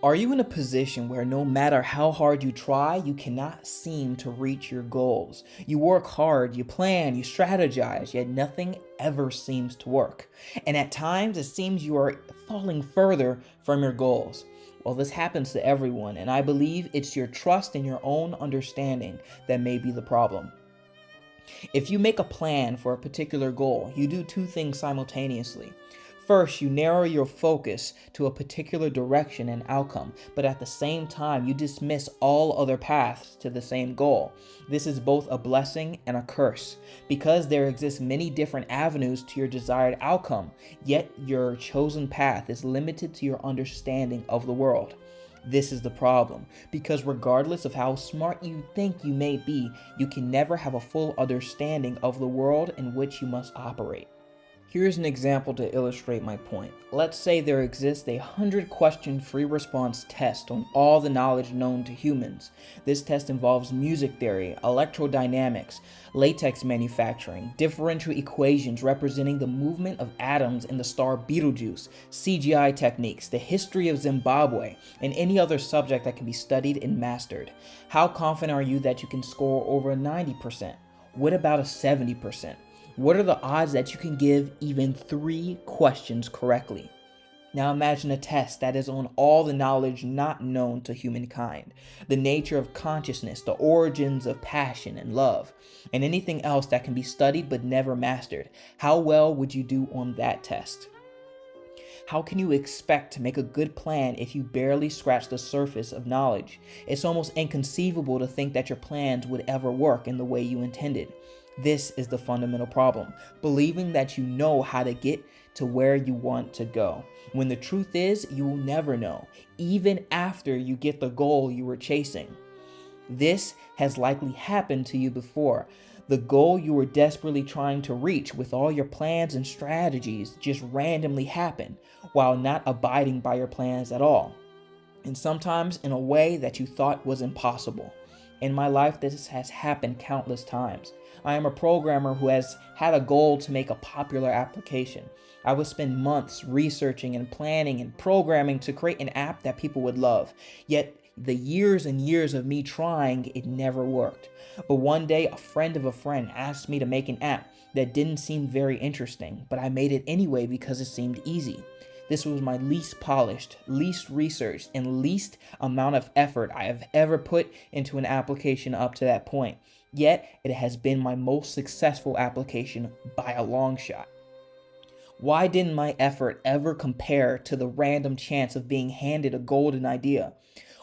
Are you in a position where no matter how hard you try, you cannot seem to reach your goals? You work hard, you plan, you strategize, yet nothing ever seems to work. And at times, it seems you are falling further from your goals. Well, this happens to everyone, and I believe it's your trust in your own understanding that may be the problem. If you make a plan for a particular goal, you do two things simultaneously. First, you narrow your focus to a particular direction and outcome, but at the same time, you dismiss all other paths to the same goal. This is both a blessing and a curse, because there exist many different avenues to your desired outcome, yet your chosen path is limited to your understanding of the world. This is the problem, because regardless of how smart you think you may be, you can never have a full understanding of the world in which you must operate. Here's an example to illustrate my point. Let's say there exists a 100-question free response test on all the knowledge known to humans. This test involves music theory, electrodynamics, latex manufacturing, differential equations representing the movement of atoms in the star Betelgeuse, CGI techniques, the history of Zimbabwe, and any other subject that can be studied and mastered. How confident are you that you can score over 90%? What about a 70%? What are the odds that you can give even 3 questions correctly? Now imagine a test that is on all the knowledge not known to humankind, the nature of consciousness, the origins of passion and love, and anything else that can be studied but never mastered. How well would you do on that test? How can you expect to make a good plan if you barely scratch the surface of knowledge? It's almost inconceivable to think that your plans would ever work in the way you intended. This is the fundamental problem, believing that you know how to get to where you want to go, when the truth is you will never know, even after you get the goal you were chasing. This has likely happened to you before. The goal you were desperately trying to reach with all your plans and strategies just randomly happened, while not abiding by your plans at all, and sometimes in a way that you thought was impossible. In my life, this has happened countless times. I am a programmer who has had a goal to make a popular application. I would spend months researching and planning and programming to create an app that people would love. Yet, the years and years of me trying, it never worked. But one day, a friend of a friend asked me to make an app that didn't seem very interesting, but I made it anyway because it seemed easy. This was my least polished, least researched, and least amount of effort I have ever put into an application up to that point. Yet, it has been my most successful application by a long shot. Why didn't my effort ever compare to the random chance of being handed a golden idea?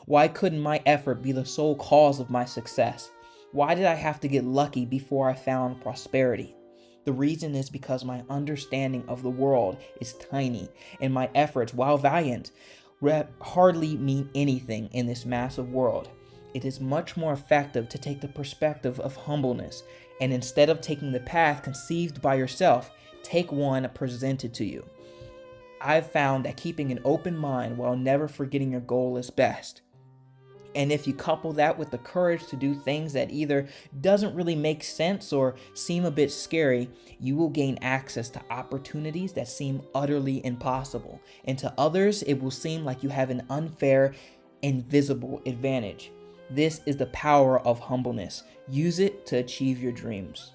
Why couldn't my effort be the sole cause of my success? Why did I have to get lucky before I found prosperity? The reason is because my understanding of the world is tiny, and my efforts, while valiant, hardly mean anything in this massive world. It is much more effective to take the perspective of humbleness, and instead of taking the path conceived by yourself, take one presented to you. I've found that keeping an open mind while never forgetting your goal is best. And if you couple that with the courage to do things that either doesn't really make sense or seem a bit scary, you will gain access to opportunities that seem utterly impossible. And to others, it will seem like you have an unfair, invisible advantage. This is the power of humbleness. Use it to achieve your dreams.